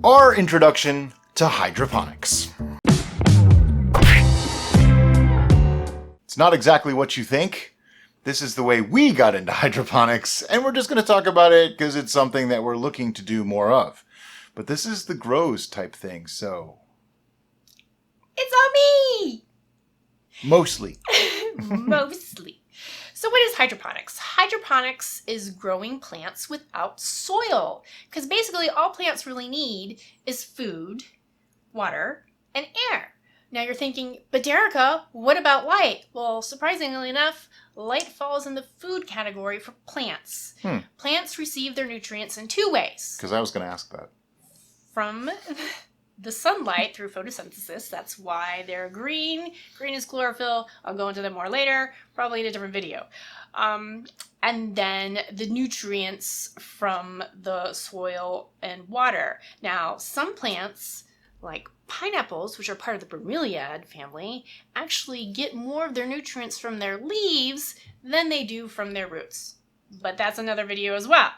our introduction to hydroponics. It's not exactly what you think. This is the way we got into hydroponics, and we're just going to talk about it because it's something that we're looking to do more of. But this is the grows type thing, so... It's on me! Mostly. Mostly. So what is hydroponics? Hydroponics is growing plants without soil. Because basically all plants really need is food, water, and air. Now you're thinking, but Derica, what about light? Well, surprisingly enough, light falls in the food category for plants. Plants receive their nutrients in two ways. Because I was going to ask that. From the sunlight through photosynthesis. That's why they're green. Green is chlorophyll. I'll go into them more later, probably in a different video. And then the nutrients from the soil and water. Now, some plants, like pineapples, which are part of the bromeliad family, actually get more of their nutrients from their leaves than they do from their roots. But that's another video as well.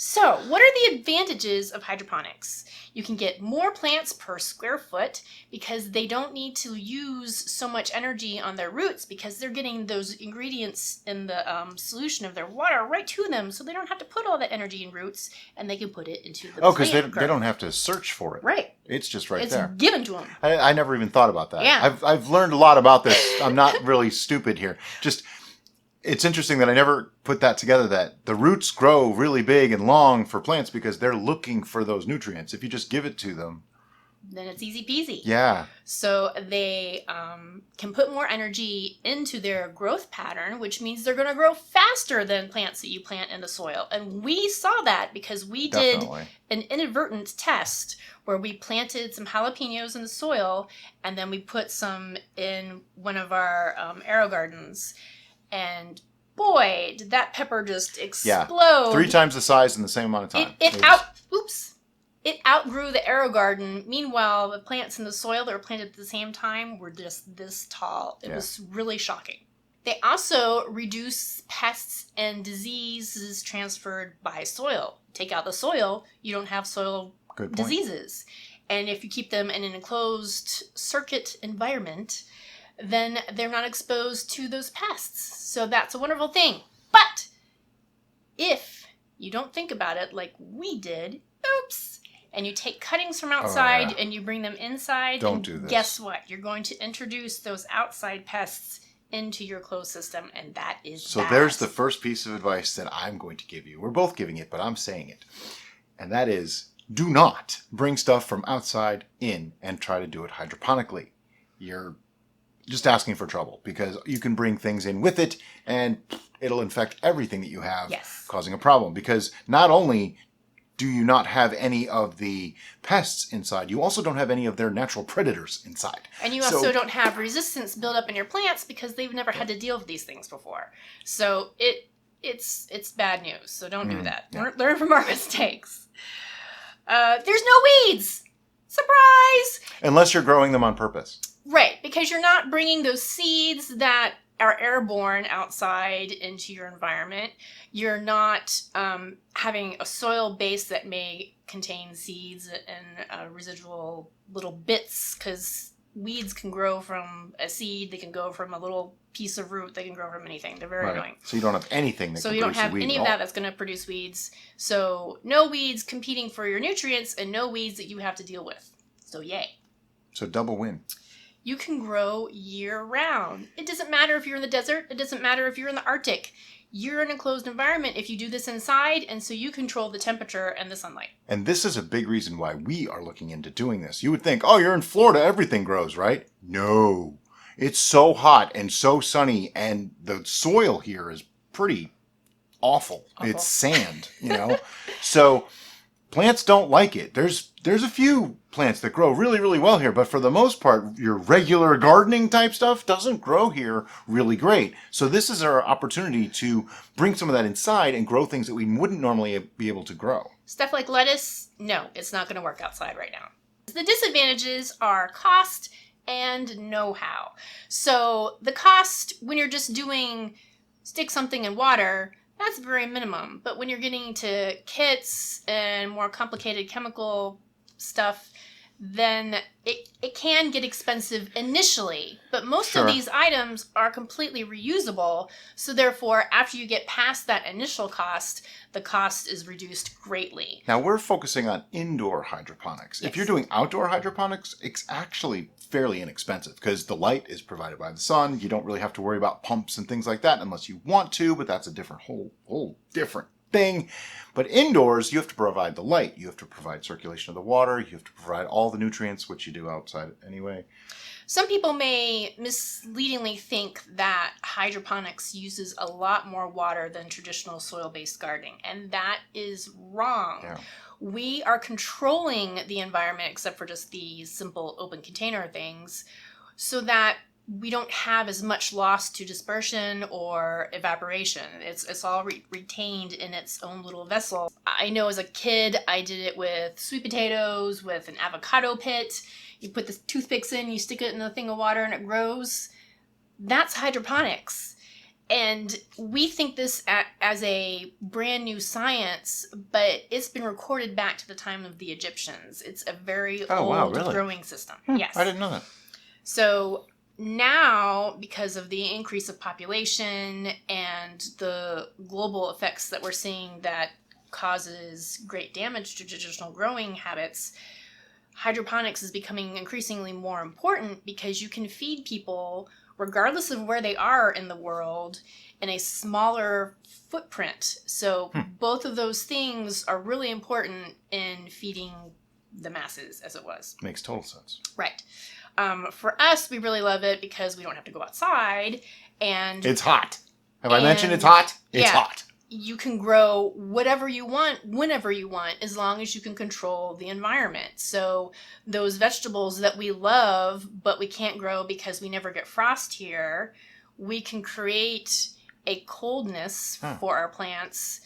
So, what are the advantages of hydroponics? You can get more plants per square foot because they don't need to use so much energy on their roots because they're getting those ingredients in the solution of their water right to them, so they don't have to put all that energy in roots, and they can put it into the plant because they don't have to search for it. Right. It's just right it's there. It's given to them. I never even thought about that. Yeah. I've learned a lot about this. I'm not really stupid here. Just... It's interesting that I never put that together, that the roots grow really big and long for plants because they're looking for those nutrients. If you just give it to them, then it's easy peasy. Yeah. So they can put more energy into their growth pattern, which means they're going to grow faster than plants that you plant in the soil. And we saw that because we did an inadvertent test where we planted some jalapenos in the soil and then we put some in one of our Aerogardens. And boy, did that pepper just explode. 3 times the size in the same amount of time. It outgrew the Aerogarden. Meanwhile, the plants in the soil that were planted at the same time were just this tall. It was really shocking. They also reduce pests and diseases transferred by soil. Take out the soil, you don't have soil diseases. And if you keep them in an enclosed circuit environment, then they're not exposed to those pests. So that's a wonderful thing. But if you don't think about it like we did, and you take cuttings from outside and you bring them inside, don't do this. Guess what? You're going to introduce those outside pests into your closed system, and that is So there's the first piece of advice that I'm going to give you. We're both giving it, but I'm saying it. And that is, do not bring stuff from outside in and try to do it hydroponically. You're just asking for trouble because you can bring things in with it and it'll infect everything that you have, causing a problem. Because not only do you not have any of the pests inside, you also don't have any of their natural predators inside. And you also don't have resistance built up in your plants because they've never had to deal with these things before. So it's bad news. So don't do that. Learn from our mistakes. There's no weeds! Surprise! Unless you're growing them on purpose. Right, because you're not bringing those seeds that are airborne outside into your environment. You're not having a soil base that may contain seeds and residual little bits, because weeds can grow from a seed, they can grow from a little piece of root, they can grow from anything. They're very annoying. So you don't have anything that can produce a weed. So you don't have any of that that's going to produce weeds. So no weeds competing for your nutrients and no weeds that you have to deal with. So yay. So double win. You can grow year-round. It doesn't matter if you're in the desert. It doesn't matter if you're in the Arctic. You're in a closed environment if you do this inside, and so you control the temperature and the sunlight. And this is a big reason why we are looking into doing this. You would think, oh, you're in Florida, everything grows, right? No. It's so hot and so sunny, and the soil here is pretty awful. It's sand, So plants don't like it. There's a few plants that grow really, really well here, but for the most part, your regular gardening type stuff doesn't grow here really great. So this is our opportunity to bring some of that inside and grow things that we wouldn't normally be able to grow. Stuff like lettuce, no, it's not going to work outside right now. The disadvantages are cost and know-how. So the cost, when you're just doing stick something in water, that's very minimum. But when you're getting to kits and more complicated chemical stuff, then it can get expensive initially. But most Sure. of these items are completely reusable. So therefore, after you get past that initial cost, the cost is reduced greatly. Now we're focusing on indoor hydroponics. Yes. If you're doing outdoor hydroponics, it's actually fairly inexpensive because the light is provided by the sun. You don't really have to worry about pumps and things like that unless you want to, but that's a different whole different thing. But indoors, you have to provide the light. You have to provide circulation of the water. You have to provide all the nutrients, which you do outside anyway. Some people may misleadingly think that hydroponics uses a lot more water than traditional soil-based gardening, and that is wrong. Yeah. We are controlling the environment, except for just the simple open container things, so that we don't have as much loss to dispersion or evaporation. It's all retained in its own little vessel. I know as a kid, I did it with sweet potatoes, with an avocado pit. You put the toothpicks in, you stick it in a thing of water, and it grows. That's hydroponics. And we think this as a brand new science, but it's been recorded back to the time of the Egyptians. It's a very old really? growing system. Yes. I didn't know that. So now, because of the increase of population and the global effects that we're seeing that causes great damage to traditional growing habits, hydroponics is becoming increasingly more important because you can feed people, regardless of where they are in the world, in a smaller footprint. So both of those things are really important in feeding the masses, as it was. Makes total sense. Right. For us, we really love it because we don't have to go outside, and It's hot. Have I mentioned it's hot? It's hot. You can grow whatever you want, whenever you want, as long as you can control the environment. So those vegetables that we love, but we can't grow because we never get frost here, we can create a coldness for our plants,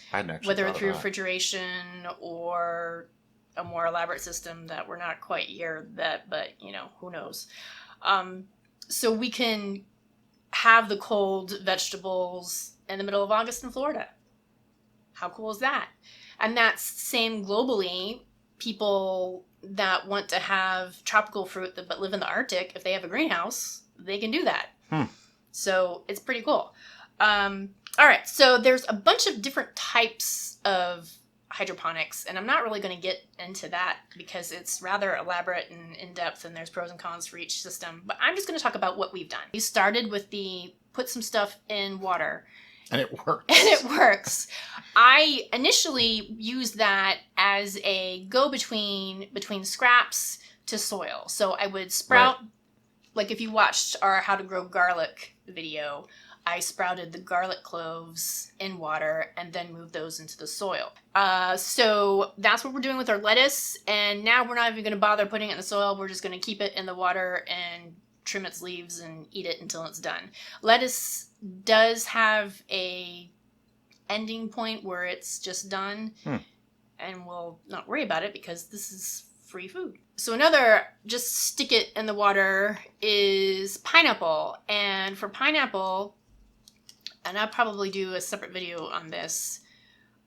whether through refrigeration or a more elaborate system that we're not quite here that, but who knows. So we can have the cold vegetables in the middle of August in Florida. How cool is that? And that's same globally. People that want to have tropical fruit but live in the Arctic, if they have a greenhouse, they can do that. So it's pretty cool. All right, so there's a bunch of different types of hydroponics, and I'm not really going to get into that because it's rather elaborate and in-depth, and there's pros and cons for each system. But I'm just going to talk about what we've done. We started with the put some stuff in water. And it works. And it works. I initially used that as a go-between between scraps to soil. So I would sprout, like if you watched our How to Grow Garlic video, I sprouted the garlic cloves in water and then moved those into the soil. So that's what we're doing with our lettuce. And now we're not even going to bother putting it in the soil. We're just going to keep it in the water and trim its leaves and eat it until it's done. Lettuce does have a ending point where it's just done. And we'll not worry about it because this is free food. So another, just stick it in the water, is pineapple. And for pineapple, and I'll probably do a separate video on this,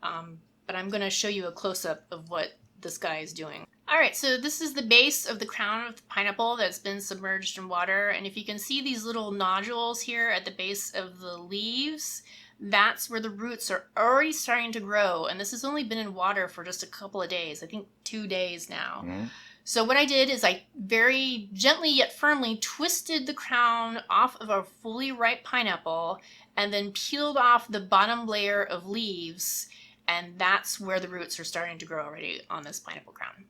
but I'm going to show you a close-up of what this guy is doing. All right, so this is the base of the crown of the pineapple that's been submerged in water. And if you can see these little nodules here at the base of the leaves, that's where the roots are already starting to grow. And this has only been in water for just a couple of days, I think 2 days now. So what I did is I very gently yet firmly twisted the crown off of a fully ripe pineapple and then peeled off the bottom layer of leaves, and that's where the roots are starting to grow already on this pineapple crown.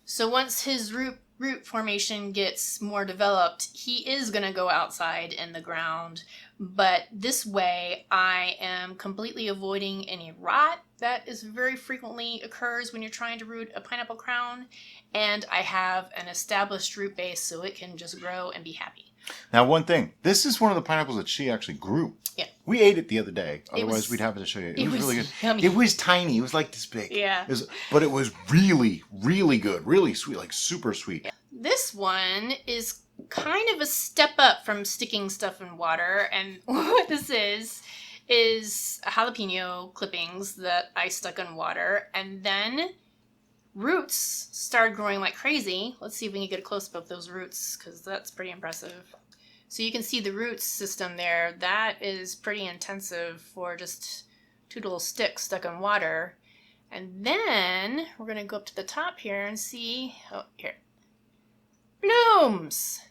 So once his root formation gets more developed, he is going to go outside in the ground, but this way I am completely avoiding any rot that is very frequently occurs when you're trying to root a pineapple crown, and I have an established root base so it can just grow and be happy. Now, one thing, this is one of the pineapples that she actually grew. Yeah. We ate it the other day. Otherwise, we'd have it to show you. It was really good. Yummy. It was tiny. It was like this big. Yeah. But it was really, really good. Really sweet, like super sweet. Yeah. This one is kind of a step up from sticking stuff in water. And what this is jalapeno clippings that I stuck in water and then roots started growing like crazy. Let's see if we can get a close-up of those roots, because that's pretty impressive. So you can see the roots system there. That is pretty intensive for just 2 little sticks stuck in water. And then we're going to go up to the top here and see, oh, here, blooms.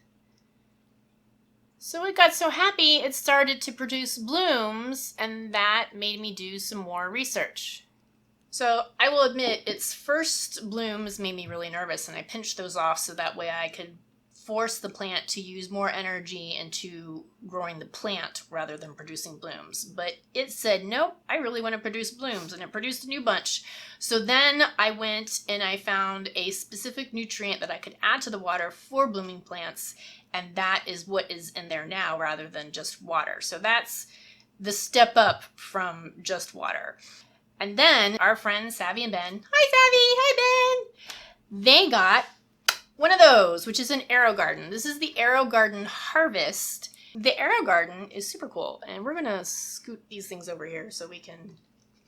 So it got so happy it started to produce blooms, and that made me do some more research. So I will admit, its first blooms made me really nervous, and I pinched those off so that way I could force the plant to use more energy into growing the plant rather than producing blooms. But it said, nope, I really want to produce blooms, and it produced a new bunch. So then I went and I found a specific nutrient that I could add to the water for blooming plants, and that is what is in there now rather than just water. So that's the step up from just water. And then our friends Savvy and Ben, hi Savvy, hi Ben, they got one of those, which is an Aerogarden. This is the Aerogarden Harvest. The Aerogarden is super cool, and we're gonna scoot these things over here so we can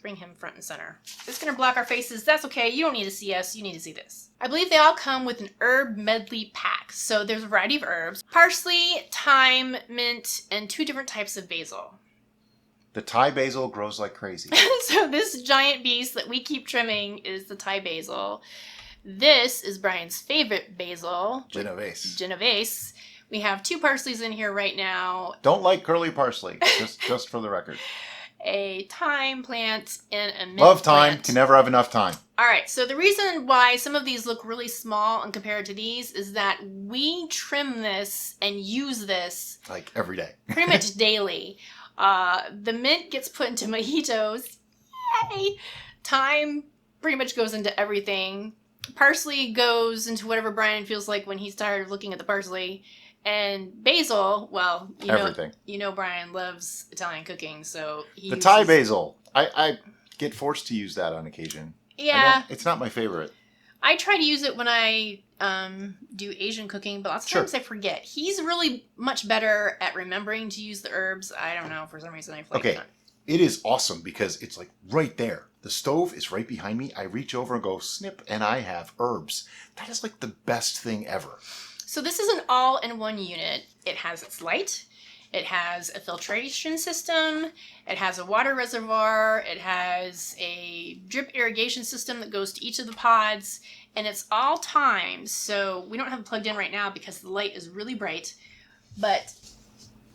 bring him front and center. It's gonna block our faces. That's okay. You don't need to see us. You need to see this. I believe they all come with an herb medley pack. So there's a variety of herbs: parsley, thyme, mint, and 2 different types of basil. The Thai basil grows like crazy. So this giant beast that we keep trimming is the Thai basil. This is Brian's favorite basil, Genovese. We have 2 parsleys in here right now. Don't like curly parsley, just for the record. A thyme plant and a mint Love thyme, plant. can never have enough time. All right, so the reason why some of these look really small and compared to these is that we trim this and use this like every day. pretty much daily. The mint gets put into mojitos. Yay! Thyme pretty much goes into everything. Parsley goes into whatever Brian feels like when he's tired of looking at the parsley. And basil, well, everything. You know Brian loves Italian cooking, so he The Thai basil. I get forced to use that on occasion. Yeah. It's not my favorite. I try to use it when I do Asian cooking, but lots of times I forget. He's really much better at remembering to use the herbs. I don't know, for some reason I feel like okay. It is awesome because it's like right there. The stove is right behind me. I reach over and go snip, and I have herbs. That is like the best thing ever. So this is an all-in-one unit. It has its light. It has a filtration system. It has a water reservoir. It has a drip irrigation system that goes to each of the pods. And it's all timed. So we don't have it plugged in right now because the light is really bright. But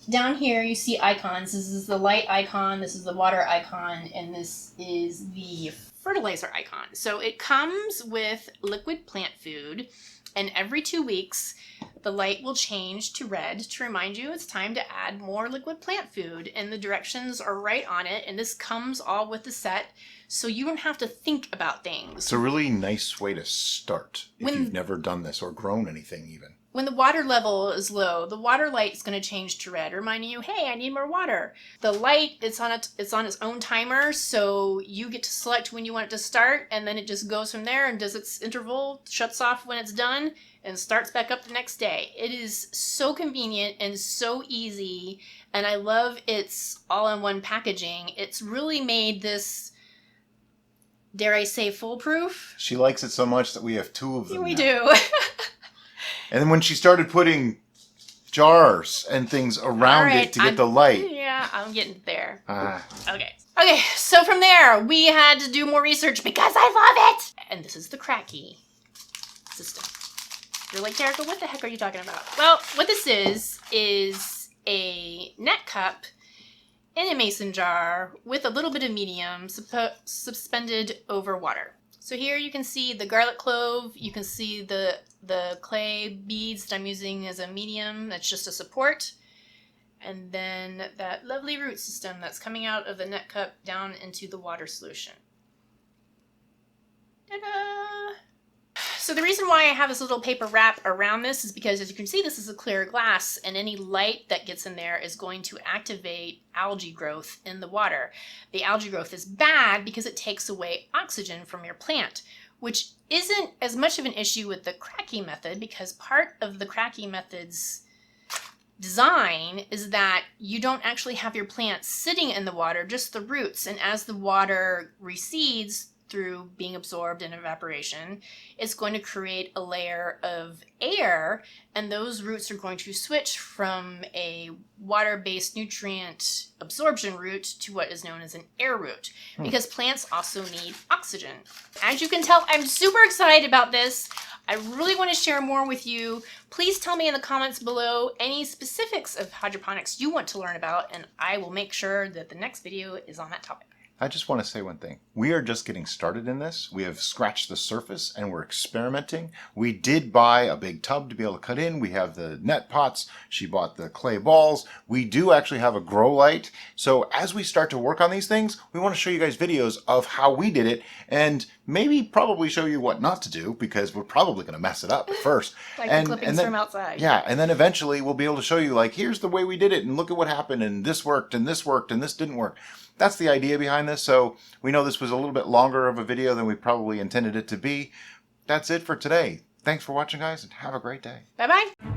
down here you see icons. This is the light icon. This is the water icon. And this is the fertilizer icon. So it comes with liquid plant food. And every 2 weeks, the light will change to red to remind you it's time to add more liquid plant food. And the directions are right on it. And this comes all with the set, so you don't have to think about things. It's a really nice way to start if you've never done this or grown anything even. When the water level is low, the water light is going to change to red, reminding you, hey, I need more water. The light, it's on its own timer, so you get to select when you want it to start, and then it just goes from there and does its interval, shuts off when it's done, and starts back up the next day. It is so convenient and so easy, and I love its all-in-one packaging. It's really made this, dare I say, foolproof. She likes it so much that we have 2 of them We now. do. And then when she started putting jars and things around it to get the light. Yeah, I'm getting there. Okay, so from there, we had to do more research because I love it! And this is the Kratky system. You're like, Derica, what the heck are you talking about? Well, what this is a net cup in a mason jar with a little bit of medium suspended over water. So here you can see the garlic clove, you can see the clay beads that I'm using as a medium, that's just a support. And then that lovely root system that's coming out of the net cup down into the water solution. Ta-da! So the reason why I have this little paper wrap around this is because, as you can see, this is a clear glass, and any light that gets in there is going to activate algae growth in the water. The algae growth is bad because it takes away oxygen from your plant, which isn't as much of an issue with the Kratky method, because part of the Kratky method's design is that you don't actually have your plant sitting in the water, just the roots, and as the water recedes, through being absorbed in evaporation, it's going to create a layer of air, and those roots are going to switch from a water-based nutrient absorption route to what is known as an air route, because plants also need oxygen. As you can tell, I'm super excited about this. I really want to share more with you. Please tell me in the comments below any specifics of hydroponics you want to learn about, and I will make sure that the next video is on that topic. I just want to say one thing. We are just getting started in this. We have scratched the surface and we're experimenting. We did buy a big tub to be able to cut in. We have the net pots. She bought the clay balls. We do actually have a grow light. So as we start to work on these things, we want to show you guys videos of how we did it and maybe probably show you what not to do, because we're probably going to mess it up at first. Like the clippings from outside. Yeah, and then eventually we'll be able to show you, like, here's the way we did it and look at what happened and this worked and this worked and this didn't work. That's the idea behind this. So we know this was a little bit longer of a video than we probably intended it to be. That's it for today. Thanks for watching, guys, and have a great day. Bye-bye.